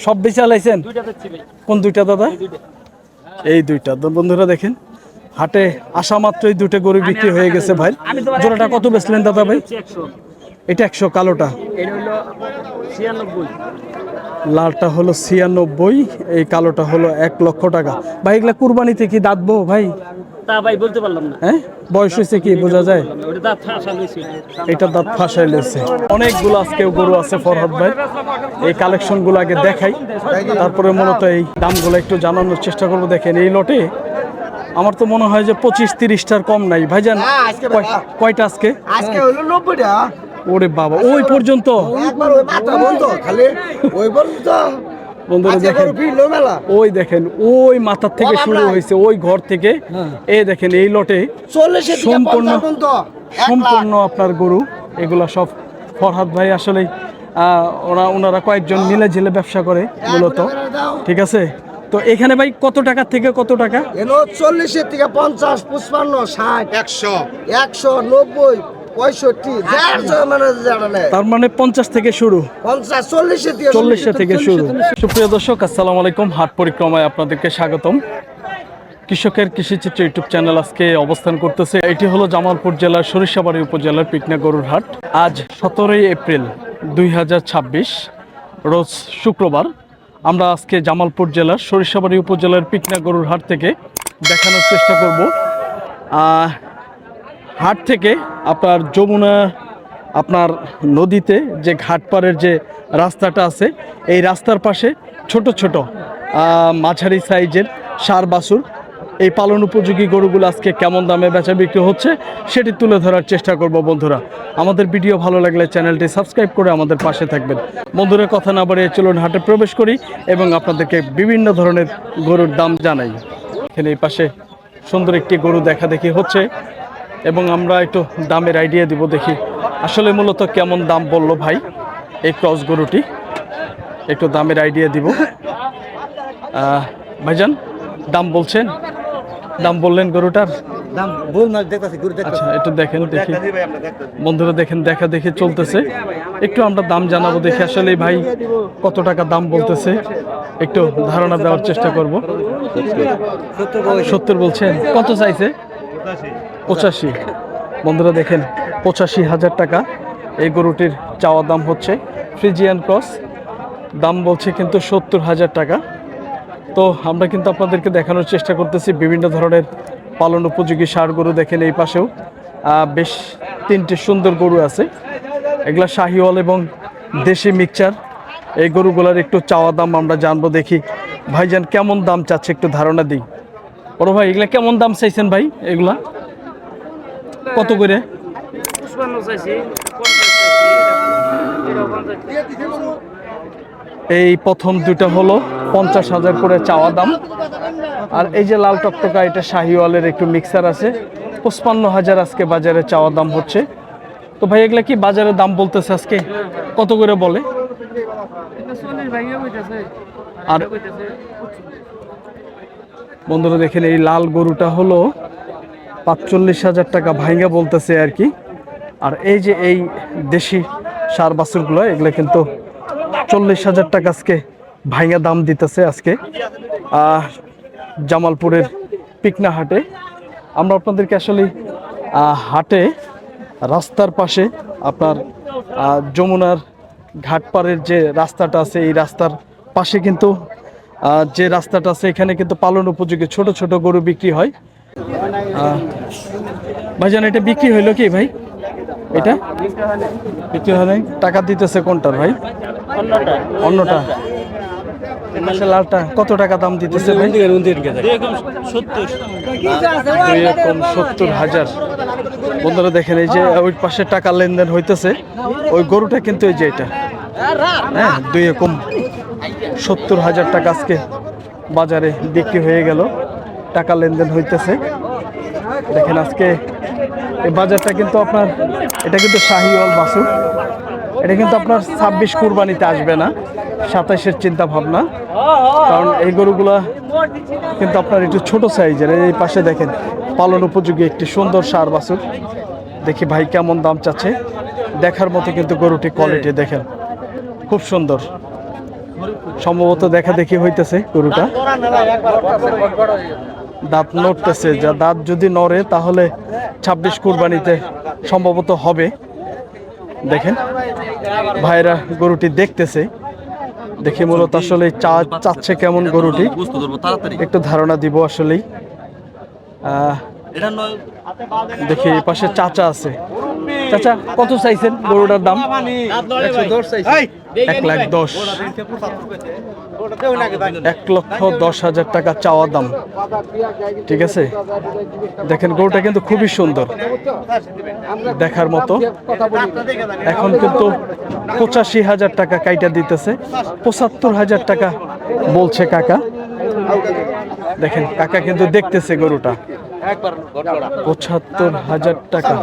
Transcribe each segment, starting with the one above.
সব বেচে আলাইছেন? কোন দুইটা দাদা? এই দুইটা তো বন্ধুরা দেখেন, হাটে আসা মাত্রই দুটো গরু বিক্রি হয়ে গেছে ভাই। জোড়াটা কত বেচলেন দাদা ভাই? এটা 100, কালোটা লালটা হলো 96, এই কালোটা হলো 1,00,000 টাকা। ভাই এগুলা কুরবানিতে কি দাঁতবো ভাই? তা ভাই বলতে পারলাম না। হ্যাঁ, বয়স হয়েছে কি বোঝা যায়? এটা দাঁত ফাঁসাই লেছে। অনেকগুলো আজকেও গরু আছে ফরহাদ ভাই, এই কালেকশন গুলো আগে দেখাই, তারপরে মূলত এই দামগুলো একটু জানানোর চেষ্টা করবো। দেখেন এই লটে আমার তো মনে হয় যে 25-30টার কম নাই ভাইজান। কয়টা আজকে? আজকে হলো 90টা। ওরে বাবা, ওই পর্যন্ত একবার ওই মাথা বন্ধ খালি ওই পর্যন্ত। বন্ধুরা দেখেন, ওই দেখেন ওই মাথার থেকে শুরু হয়েছে, ওই ঘর থেকে এই দেখেন এই লটে সম্পূর্ণ আপনার গরু। এগুলা সব ফরহাদ ভাই আসলে ওনারা কয়েকজন মিলে ঝিলে ব্যবসা করে মূলত, ঠিক আছে। তো এখানে ভাই কত টাকা থেকে কত টাকা? 40 থেকে 50, 55, 60, 100, 190, 65, তার মানে 50 থেকে শুরু, 40 থেকে শুরু। সুপ্রিয় দর্শক, আসসালামু আলাইকুম। হাট পরিক্রমায় আপনাদেরকে স্বাগতম। কৃষকের কৃষিচিত্র ইউটিউব চ্যানেল আজকে অবস্থান করতেছে। এটি হলো জামালপুর জেলার সরিষাবাড়ি উপজেলার পিকনা গরুর হাট। আজ 17 এপ্রিল 2026 রোজ শুক্রবার। আমরা আজকে জামালপুর জেলার সরিষাবাড়ি উপজেলার পিকনা গরুর হাট থেকে দেখানোর চেষ্টা করব। হাট থেকে আপনার যমুনা আপনার নদীতে যে ঘাটপাড়ের যে রাস্তাটা আছে, এই রাস্তার পাশে ছোট ছোট মাঝারি সাইজের ষাঁড় বাছুর, এই পালন উপযোগী গরুগুলো আজকে কেমন দামে বেচা বিক্রি হচ্ছে সেটি তুলে ধরার চেষ্টা করব। বন্ধুরা, আমাদের ভিডিও ভালো লাগলে চ্যানেলটি সাবস্ক্রাইব করে আমাদের পাশে থাকবেন। বন্ধুরা, কথা না বাড়িয়ে চলুন হাটে প্রবেশ করি এবং আপনাদেরকে বিভিন্ন ধরনের গরুর দাম জানাই। এখানে এই পাশে সুন্দর একটি গরু দেখা দেখি হচ্ছে এবং আমরা একটু দামের আইডিয়া দিব। দেখি আসলে মূলত কেমন দাম বলল ভাই এই ক্রস গরুটি, একটু দামের আইডিয়া দিব। ভাইজান দাম বলছেন? দাম বললেন গরুটার দাম বল না, দেখতাছি গরু দেখতাছি। আচ্ছা, একটু দেখেন দেখি বন্ধুরা, দেখেন দেখা দেখে চলতেছে। একটু আমরা দাম জানাবো, দেখি আসলে ভাই কত টাকা দাম বলতেছে, একটু ধারণা দেওয়ার চেষ্টা করব। 70 বলছেন, কত চাইছে? 85। বন্ধুরা দেখেন, 85,000 টাকা এই গরুটির চাওয়া দাম হচ্ছে। ফ্রিজিয়ান ক্রস, দাম বলছে কিন্তু 70,000 টাকা। তো আমরা কিন্তু আপনাদেরকে দেখানোর চেষ্টা করতেছি বিভিন্ন ধরনের পালন উপযোগী ষাঁড় গরু। দেখেন এই পাশেও বেশ 3টি সুন্দর গরু আছে। এগুলা শাহিওয়াল এবং দেশি মিক্সচার। এই গরুগুলার একটু চাওয়া দাম আমরা জানবো। দেখি ভাইজান কেমন দাম চাচ্ছে, একটু ধারণা দিই। বড় ভাই, এগুলা কেমন দাম চাইছেন ভাই? এগুলা কত করে? এই প্রথম দুটো হলো 50,000 করে চাওয়া দাম। আর এই যে লাল টকটকা, এটা শাহিওয়ালের একটু মিক্সার আছে, 55,000 আজকে বাজারে চাওয়া দাম হচ্ছে। তো ভাই এগুলা কি বাজারে দাম বলতেছে আজকে কত করে বলে? আর বন্ধুরা দেখেন, এই লাল গরুটা হলো 45,000 টাকা ভাইঙ্গা বলতেছে আর কি। আর এই যে এই দেশি ষাঁড় বাছুরগুলো, এগুলো কিন্তু 40,000 টাকা আজকে ভাইঙ্গা দাম দিতেছে আজকে জামালপুরের পিকনা হাটে। আমরা আপনাদেরকে আসলে হাটে রাস্তার পাশে আপনার যমুনার ঘাটপাড়ের যে রাস্তাটা আছে, এই রাস্তার পাশে কিন্তু যে রাস্তাটা আছে, এখানে কিন্তু পালন উপযোগী ছোট ছোট গরু বিক্রি হয়। ভাইজান এটা বিক্রি হইলো কি ভাই? এটা বিক্রি হয়, টাকা দিতেছে কোনটার ভাই? অন্যটা। লালটা কত টাকা দাম দিতেছে ভাই? 70,000। বন্ধুরা দেখেন, এই যে ওই পাশে টাকা লেনদেন হইতেছে, ওই গরুটা কিন্তু এই যে এটা, হ্যাঁ, 70,000 টাকা আজকে বাজারে বিক্রি হয়ে গেল, টাকা লেনদেন হইতেছে। দেখেন আজকে এই বাজারটা কিন্তু আপনার, এটা কিন্তু শাহিওয়াল বাছুর, এটা কিন্তু আপনার 26 কুরবানিতে আসবে না, 27-এর চিন্তা ভাবনা। কারণ এই গরুগুলা কিন্তু আপনার একটু ছোট সাইজের। এই পাশে দেখেন পালন উপযোগী একটি সুন্দর ষাঁড় বাছুর। দেখি ভাই কেমন দাম চাচ্ছে, দেখার মতো কিন্তু গরুটি কোয়ালিটি দেখেন খুব সুন্দর। সম্ভবত দেখা দেখি হইতেছে গরুটা। দাঁত নড়তেছে, যা দাঁত যদি নড়ে তাহলে 26 কুরবানিতে সম্ভবত হবে। দেখেন ভাইরা গরুটি দেখতেছে, দেখি মূলত আসলে চাচ্ছে কেমন গরুটি, একটু ধারণা দিব আসলেই। দেখি এই পাশে চাচা আছে। চাচা কত চাইছেন গরুটার দাম? 1,10,000। 1,10,000 টাকা চাওয়া দাম। ঠিক আছে, দেখেন গরুটা কিন্তু খুবই সুন্দর, দেখার মতো। এখন কিন্তু 85,000 টাকা কাইটা দিতেছে, 75,000 টাকা বলছে কাকা। দেখেন কাকা কিন্তু দেখতেছে গরুটা। 75,000 টাকা।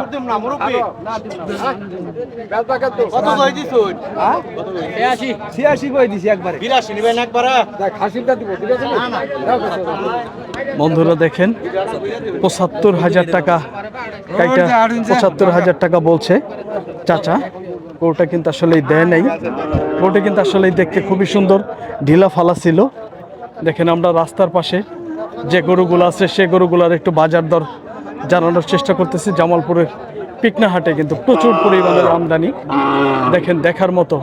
বন্ধুরা দেখেন 75,000 টাকা কাইটা, 75,000 টাকা বলছে চাচা। গরুটা কিন্তু আসলে দেয় নাই, গরুটা কিন্তু আসলে দেখতে খুবই সুন্দর, ঢিলা ফালা ছিল। দেখেন আমরা রাস্তার পাশে যে গরুগুলো আছে সে গরুগুলার একটু বাজার দর জানানোর চেষ্টা করতেছি। জামালপুরের পিকনা হাটে কিন্তু প্রচুর পরিমাণের আমদানি। দেখেন দেখার মতো,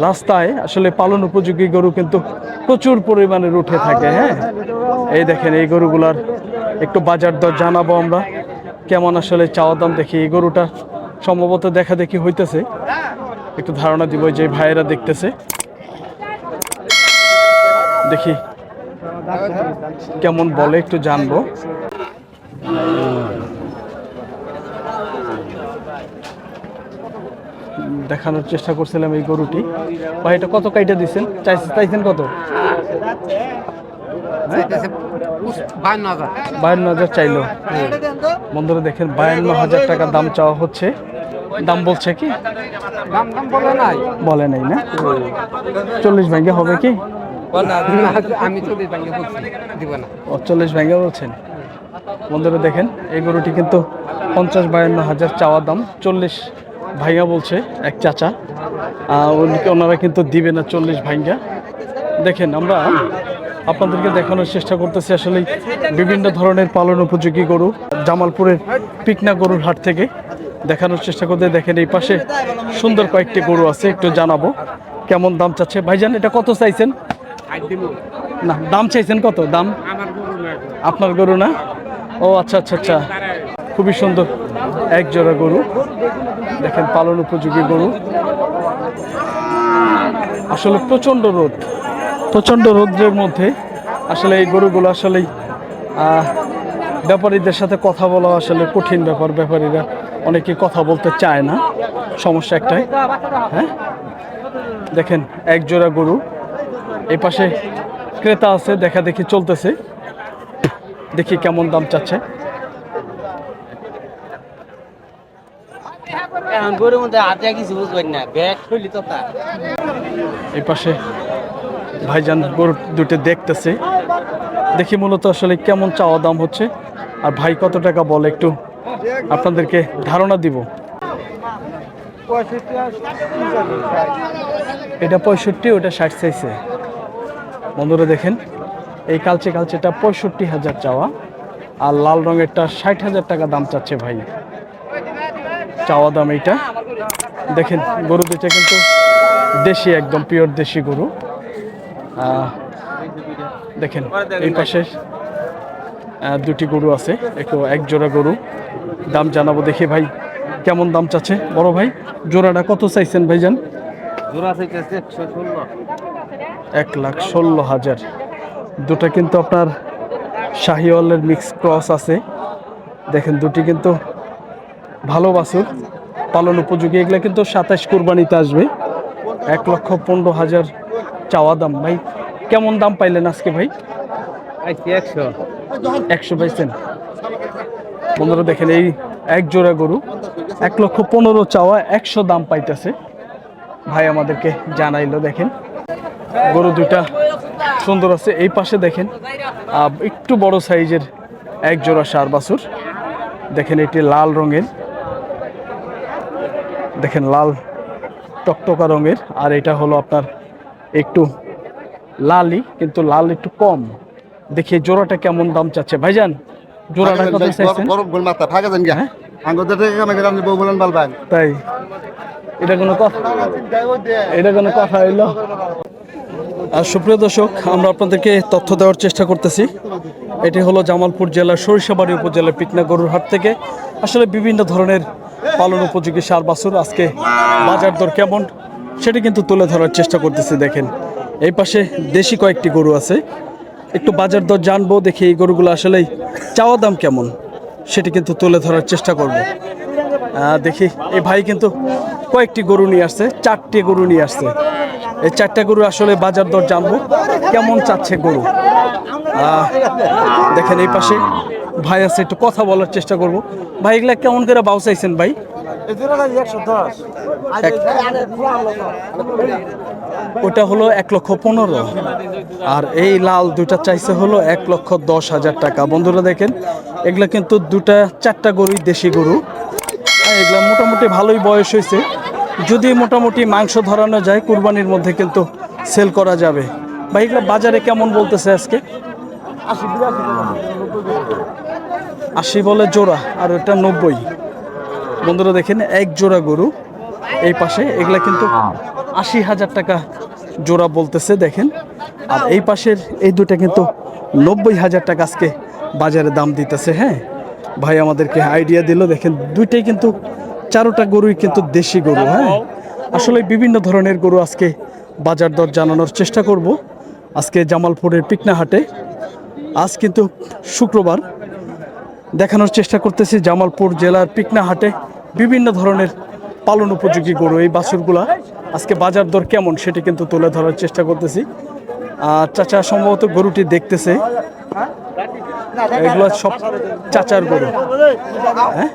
রাস্তায় আসলে পালন উপযোগী গরু কিন্তু প্রচুর পরিমাণের উঠে থাকে। হ্যাঁ, এই দেখেন এই গরুগুলার একটু বাজার দর জানাবো আমরা, কেমন আসলে চাওয়া দাম। দেখি এই গরুটা সম্ভবত দেখা দেখি হইতেছে, একটু ধারণা দিব যে ভাইয়েরা দেখতেছে। দেখি কেমন বলে একটু জানবো। দেখানোর চেষ্টা করছিলাম এই গরুটি। ভাই এটা কত কাইটা দিচ্ছেন? চাইছেন কত? 52,000 চাইলো। বন্ধুরা দেখেন 52,000 টাকা দাম চাওয়া হচ্ছে। দাম বলছে কি? বলে নাই না? 40 ভেঙে হবে কি? আমি 40 ভাঙে বলছি, দিব না। 40 ভেঙে বলছেন। বন্ধুরা দেখেন এই গরুটি কিন্তু 50-52,000 চাওয়া দাম, 40 ভাইয়া বলছে এক চাচা। ওনারা কিন্তু দিবে না 40 ভাইয়া। দেখেন আমরা আপনাদেরকে দেখানোর চেষ্টা করতেছি আসলে বিভিন্ন ধরনের পালন উপযোগী গরু জামালপুরের পিকনা গরুর হাট থেকে দেখানোর চেষ্টা করতে। দেখেন এই পাশে সুন্দর কয়েকটি গরু আছে, একটু জানাবো কেমন দাম চাচ্ছে। ভাইজান এটা কত চাইছেন? না, দাম চাইছেন কত? দাম আপনার গরু না? ও আচ্ছা আচ্ছা আচ্ছা, খুবই সুন্দর এক জোড়া গরু। দেখেন পালন উপযোগী গরু। আসলে প্রচণ্ড রোদ, প্রচণ্ড রোদ্রের মধ্যে আসলে এই গরুগুলো আসলেই ব্যাপারীদের সাথে কথা বলা আসলে কঠিন ব্যাপার। ব্যাপারীরা অনেকে কথা বলতে চায় না, সমস্যা একটাই। হ্যাঁ, দেখেন এক জোড়া গরু। এই পাশে ক্রেতা আছে, দেখা দেখি চলতেছে। দেখি কেমন দাম চাচ্ছে। গরুর মধ্যে হাতে কিছু বুঝবেন না, ব্যাগ খুলি তো তা। এই পাশে ভাইজান গরু দুটো দেখতেছে, দেখি মূলত আসলে কেমন চাওয়া দাম হচ্ছে আর ভাই কত টাকা বলে একটু আপনাদেরকে ধারণা দিব। এটা 65, ওটা 60 চাইছে। বন্ধুরা দেখেন এই কালচে কালচেটা 65,000 চাওয়া, আর লাল রঙেরটা 60,000 টাকা দাম চাচ্ছে ভাই, চাওয়া দাম এইটা। দেখেন গরু দুটো কিন্তু দেশি, একদম পিওর দেশি গরু। দেখেন এই পাশে দুটি গরু আছে, একটু এক জোড়া গরু দাম জানাবো। দেখি ভাই কেমন দাম চাচ্ছে। বড় ভাই জোড়াটা কত চাইছেন ভাইজান? জোড়া চাইতেছে 116। 1,16,000। দুটা কিন্তু আপনার শাহিওয়ালের মিক্স ক্রস আছে। দেখেন দুটি কিন্তু ভালো বাছুর, পালন উপযোগী। এগুলা কিন্তু 27 কুরবানিতে আসবে। 1,15,000 চাওয়া দাম। ভাই কেমন দাম পাইলেন আজকে ভাই? 100 পাইছেন। বন্ধুরা দেখেন এই এক জোড়া গরু 1,15,000 চাওয়া, 100 দাম পাইতেছে ভাই আমাদেরকে জানাইলো। দেখেন গরু দুইটা সুন্দর আছে। এই পাশে দেখেন একটু বড় সাইজের এক জোড়া ষাঁড় বাছুর। দেখেন এটি লাল রঙের, দেখেন লাল টকটকা রঙের, আর এটা হলো আপনার একটু লালই, কিন্তু লাল একটু কম। দেখি জোড়াটা কেমন দাম চাচ্ছে ভাইজান? জোড়াটা কত চাইছেন? হ্যাঁ? তাই এটা কোনো কথা, এটা কোনো কথা হইলো? আর সুপ্রিয় দর্শক, আমরা আপনাদেরকে তথ্য দেওয়ার চেষ্টা করতেছি। এটি হলো জামালপুর জেলার সরিষাবাড়ি উপজেলার পিকনা গরুর হাট থেকে আসলে বিভিন্ন ধরনের পালন উপযোগী সার বাছুর আজকে বাজার দর কেমন সেটি কিন্তু তুলে ধরার চেষ্টা করতেছি। দেখেন এই পাশে দেশি কয়েকটি গরু আছে, একটু বাজার দর জানবো, দেখি এই গরুগুলো আসলেই চাওয়া দাম কেমন সেটি কিন্তু তুলে ধরার চেষ্টা করব। দেখি এই ভাই কিন্তু কয়েকটি গরু নিয়ে আসছে, 4টি গরু নিয়ে আসছে। এই 4টা গরু আসলে বাজার দর জানবো কেমন চাচ্ছে গরু। দেখেন এই পাশে ভাই আছে, একটু কথা বলার চেষ্টা করব। ভাই এগুলা কেমন করে বাউ চাইছেন ভাই? ওটা হলো 1,15,000, আর এই লাল দুটা চাইছে হলো 1,10,000 টাকা। বন্ধুরা দেখেন এগুলা কিন্তু 4টা গরুই দেশি গরু। এগুলা মোটামুটি ভালোই বয়স হয়েছে, যদি মোটামুটি মাংস ধরানো যায় কুরবানির মধ্যে কিন্তু সেল করা যাবে। ভাই এগুলা বাজারে কেমন বলতেছে আজকে? 80 বলে জোড়া, আর ওটা 90। বন্ধুরা দেখেন এক জোড়া গরু এই পাশে, এগুলা কিন্তু 80,000 টাকা জোড়া বলতেছে। দেখেন আর এই পাশের এই দুটা কিন্তু 90,000 টাকা আজকে বাজারে দাম দিতেছে। হ্যাঁ, ভাই আমাদেরকে আইডিয়া দিল। দেখেন দুইটাই কিন্তু 4টা গরুই কিন্তু দেশি গরু। হ্যাঁ, আসলে বিভিন্ন ধরনের গরু আজকে বাজার দর জানানোর চেষ্টা করব আজকে জামালপুরের পিকনা হাটে। আজ কিন্তু শুক্রবার, দেখানোর চেষ্টা করতেছি জামালপুর জেলার পিকনা হাটে বিভিন্ন ধরনের পালন উপযোগী গরু, এই বাছুরগুলা আজকে বাজার দর কেমন সেটি কিন্তু তুলে ধরার চেষ্টা করতেছি। চাচা সম্ভবত গরুটি দেখতেছে, এগুলো সব চাচার গরু। হ্যাঁ,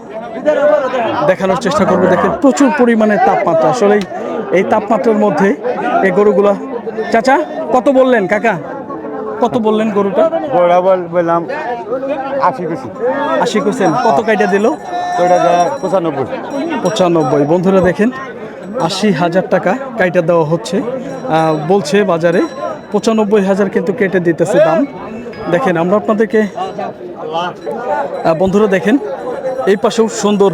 দেখানোর চেষ্টা করবো। দেখেন প্রচুর পরিমাণে তাপমাত্রা, আসলে এই তাপমাত্রার মধ্যে এই গরুগুলা। চাচা কত বললেন? কাকা কত বললেন গরুটা? বললাম 80 কইছেন, কত কাইটা দিল? 95। বন্ধুরা দেখেন 80,000 টাকা কাইটা দেওয়া হচ্ছে, বলছে বাজারে 95,000 কিন্তু কেটে দিতেছে দাম। দেখেন আমরা আপনাদেরকে বন্ধুরা দেখেন এই পাশেও সুন্দর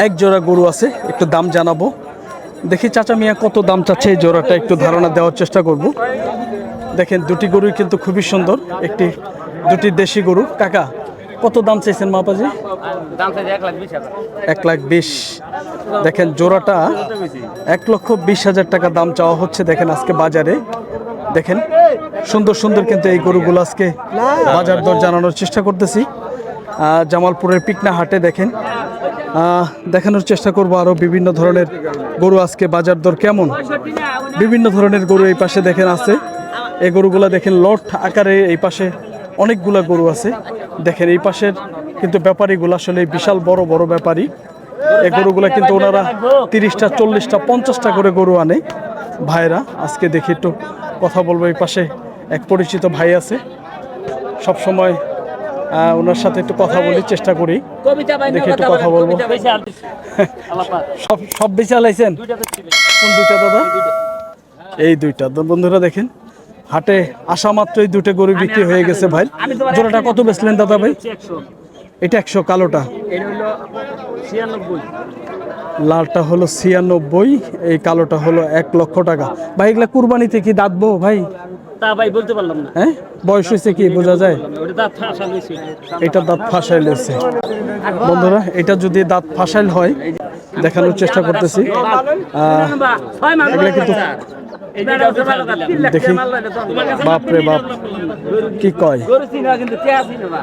এক জোড়া গরু আছে, একটু দাম জানাবো। দেখি চাচা মিয়া কত দাম চাচ্ছে এই জোড়াটা, একটু ধারণা দেওয়ার চেষ্টা করব। দেখেন দুটি গরুই কিন্তু খুবই সুন্দর, দুটি দেশি গরু। কাকা কত দাম চাইছেন মাপাজি? 1,20,000। দেখেন জোড়াটা 1,20,000 টাকা দাম চাওয়া হচ্ছে। দেখেন আজকে বাজারে দেখেন সুন্দর সুন্দর কিন্তু এই গরুগুলো আজকে বাজার দর জানানোর চেষ্টা করতেছি জামালপুরের পিকনা হাটে। দেখেন দেখানোর চেষ্টা করব আরো বিভিন্ন ধরনের গরু আজকে বাজার দর কেমন। বিভিন্ন ধরনের গরু এই পাশে দেখেন আছে, এই গরুগুলা দেখেন লট আকারে এই পাশে অনেকগুলা গরু আছে। দেখেন এই পাশের কিন্তু ব্যাপারীগুলো আসলে বিশাল বড় বড় ব্যাপারী। এই গরুগুলা কিন্তু ওনারা 30টা 40টা 50টা করে গরু আনে ভাইরা। আজকে দেখি একটু কথা বলবো। এই পাশে এক পরিচিত ভাই আছে, সব সময় ওনার সাথে একটু কথা বলি, চেষ্টা করি, দেখি একটু কথা বলবো। সব বেচে আলাইছেন? কোন দুইটা দাদা? এই দুইটা। বন্ধুরা দেখেন হাটে আসা মাত্রই দুটো গরু বিক্রি হয়ে গেছে ভাই। জোড়াটা কত বেচলেন দাদা ভাই? এটা 100, কালোটা লালটা হলো 96, এই কালোটা হলো 1 লক্ষ টাকা। ভাই এগুলা কুরবানিতে কি দাঁতবো ভাই? তা ভাই বলতে পারলাম না। হ্যাঁ, বয়স হয়েছে কি বোঝা যায়? এটা দাঁত ফাঁসাইল হয়েছে। বন্ধুরা এটা যদি দাঁত ফাঁসাইল হয় দেখানোর চেষ্টা করতেছি। এগুলা কিন্তু দেখি, বাপরে বাপ কি কয়,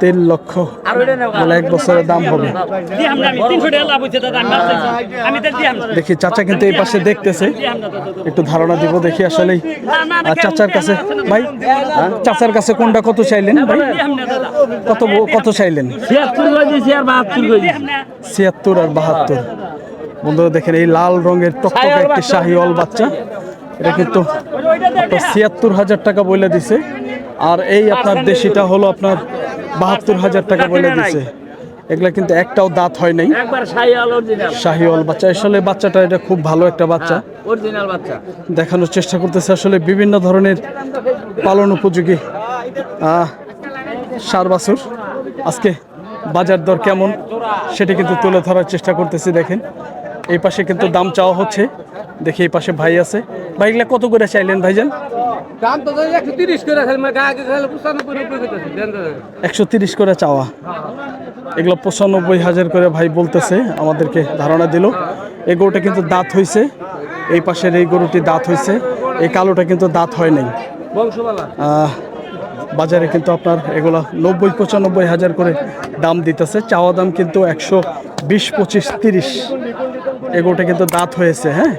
3 লক্ষ, 1 বছরের দাম হবে। দেখি চাচা কিন্তু এই পাশে দেখতেছে, একটু ধারণা দিব দেখি আসলে চাচার কাছে। ভাই চাচার কাছে কোনটা কত চাইলেন ভাই? কত চাইলেন? 76 আর 72। বন্ধুরা দেখেন এই লাল রঙের টকটকে একটি শাহিওয়াল বাচ্চা, এটা কিন্তু 76,000 টাকা বলে দিছে। আর এই আপনার দেশিটা হলো আপনার 72,000 টাকা বলে দিছে। এগুলা কিন্তু একটাও দাঁত হয় নাই, একবার শাহিওয়াল অরিজিনাল, শাহিওয়াল বাচ্চা। আসলে বাচ্চাটা এটা খুব ভালো একটা বাচ্চা, অরিজিনাল বাচ্চা। দেখানোর চেষ্টা করতেছে আসলে বিভিন্ন ধরনের পালন উপযোগী ষাঁড় বাছুর। আজকে বাজার দর কেমন সেটা কিন্তু তুলে ধরার চেষ্টা করতেছি। দেখেন এই পাশে কিন্তু দাম চাওয়া হচ্ছে, দেখি এই পাশে ভাই আছে। ভাই এগুলা কত করে চাইলেন ভাইজান? দাম তো 130 করে আছে, মানে আগে খালি 95 করতেছে দেন দাদা। 130 করে চাওয়া, এগুলো 95,000 করে ভাই বলতেছে, আমাদেরকে ধারণা দিল। এই গরুটা কিন্তু দাঁত হয়েছে, এই পাশের এই গরুটি দাঁত হয়েছে, এই কালোটা কিন্তু দাঁত হয় নাই। বংশবালা বাজারে কিন্তু আপনার এগুলো 90-95,000 করে দাম দিতেছে, চাওয়া দাম কিন্তু 120, 25, 30। এগুলোটা কিন্তু দাঁত হয়েছে। হ্যাঁ,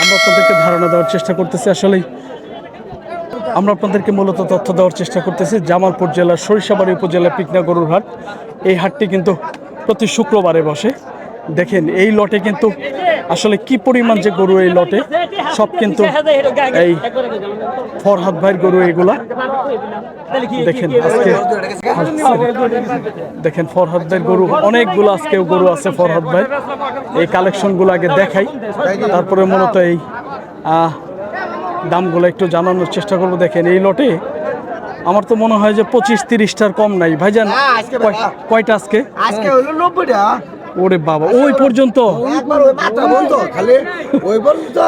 আমরা আপনাদেরকে ধারণা দেওয়ার চেষ্টা করতেছি। আসলেই আমরা আপনাদেরকে মূলত তথ্য দেওয়ার চেষ্টা করতেছি জামালপুর জেলার সরিষাবাড়ি উপজেলার পিকনা গরুর হাট। এই হাটটি কিন্তু প্রতি শুক্রবারে বসে। দেখেন এই লটে কিন্তু আসলে কি পরিমাণ যে গরু, এই লটে সব কিন্তু এই ফরহাদ ভাইয়ের গরু এগুলা। দেখেন আজকে দেখেন ফরহাদ ভাইয়ের গরু অনেকগুলো, আজকেও গরু আছে ফরহাদ ভাই। এই কালেকশনগুলো আগে দেখাই, তারপরে মূলত এই দামগুলো একটু জানানোর চেষ্টা করবো। দেখেন এই লটে আমার তো মনে হয় যে 25-30টার কম নাই ভাইজান। কয়টা আজকে? আজকে হলো 90টা। ওরে বাবা, ওই পর্যন্ত একবার ওই মাথা বন্ধ খালি ওই পর্যন্ত।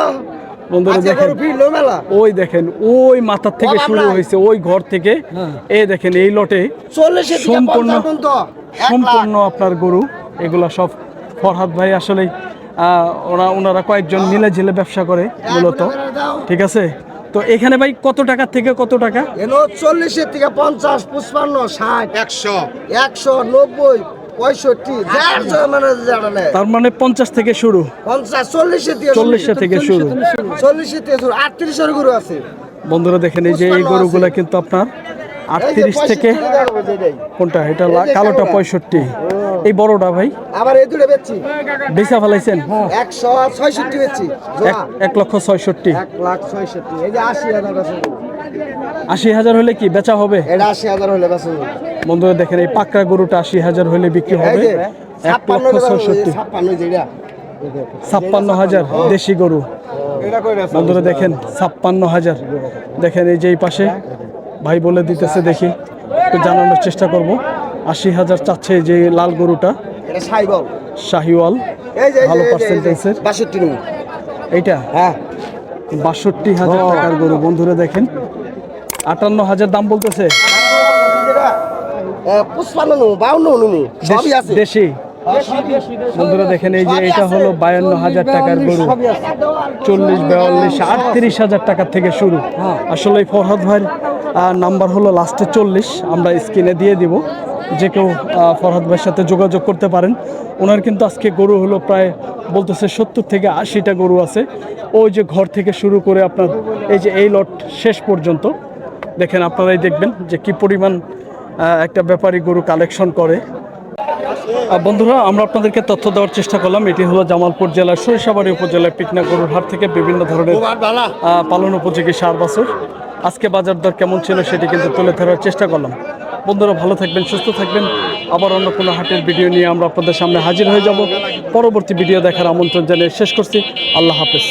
বন্ধুরা আজকে দেখেন, গরু ভিড় মেলা। ওই দেখেন ওই মাথার থেকে শুরু হয়েছে, ওই ঘর থেকে। এই দেখেন এই লটে 40 থেকে সম্পূর্ণ 50 পর্যন্ত। সম্পূর্ণ আপনার গরু এগুলা সব ফরহাদ ভাই। আসলে ওনারা কয়েকজন মিলে ঝিলে ব্যবসা করে মূলত, ঠিক আছে। তো এখানে ভাই কত টাকা থেকে কত টাকা? এনো 40 থেকে 50, 55, 60, 100, 190, 65, মানে যারা নেয়। তার মানে 50 থেকে শুরু, 50, 40 থেকে শুরু। 40 থেকে শুরু, 38 এর গরু আছে। বন্ধুরা দেখেন এই যে এই গরুগুলা কিন্তু আপনার 38 থেকে, কোনটা এটা কালোটা 65, এই বড়টা ভাই আবার এই দুটো বেচছি, বেচা ফেলাইছেন 166 বেচছি, 1,66,000। 1,66,000, এই যে 80,000 আছে। 80,000 হলে কি বেচা হবে? এটা 80,000 হলে বেচা হবে। বন্ধুরা দেখেন এই পাকড়া গরুটা 80,000 হলে বিক্রি হবে। 1,66,000, 56,000 দেশি গরু। বন্ধুরা দেখেন 56,000। দেখেন এই যে এই পাশে ভাই বলে দিতেছে, দেখি একটু জানানোর চেষ্টা করব। 80,000 চাচ্ছে যে লাল গরুটা, এটা সাইবল শাহিওয়াল, এই যে ভালো পার্সেন্টেজের। 62 নি। এইটা হ্যাঁ 62,000 টাকার গরু। বন্ধুরা দেখেন 58,000 দাম বলতেছে। 55, 52 সবই আছে। দেশি। বন্ধুরা দেখেন এই যে এটা হলো 52,000 টাকার গরু, 40, 42, 38,000 টাকার থেকে শুরু। আসলে এই ফরহাদ ভাইয়ের নাম্বার হলো লাস্টে 40, আমরা স্ক্রিনে দিয়ে দিব, যে কেউ ফরহাদ ভাইয়ের সাথে যোগাযোগ করতে পারেন। ওনার কিন্তু আজকে গরু হলো প্রায় বলতেছে 70 থেকে 80টা গরু আছে। ওই যে ঘর থেকে শুরু করে আপনার এই যে এই লট শেষ পর্যন্ত দেখেন, আপনারাই দেখবেন যে কি পরিমাণ একটা ব্যাপারী গরু কালেকশন করে। বন্ধুরা আমরা আপনাদেরকে তথ্য দেওয়ার চেষ্টা করলাম। এটি হলো জামালপুর জেলার সরিষাবাড়ি উপজেলার পিকনা গরুর হাট থেকে বিভিন্ন ধরনের পালন উপযোগী ষাঁড় বাছুর। আজকে বাজার দর কেমন ছিল সেটি কিন্তু তুলে ধরার চেষ্টা করলাম। বন্ধুরা ভালো থাকবেন, সুস্থ থাকবেন। আবার অন্য কোনো হাটের ভিডিও নিয়ে আমরা আপনাদের সামনে হাজির হয়ে যাব। পরবর্তী ভিডিও দেখার আমন্ত্রণ জানিয়ে শেষ করছি। আল্লাহ হাফেজ।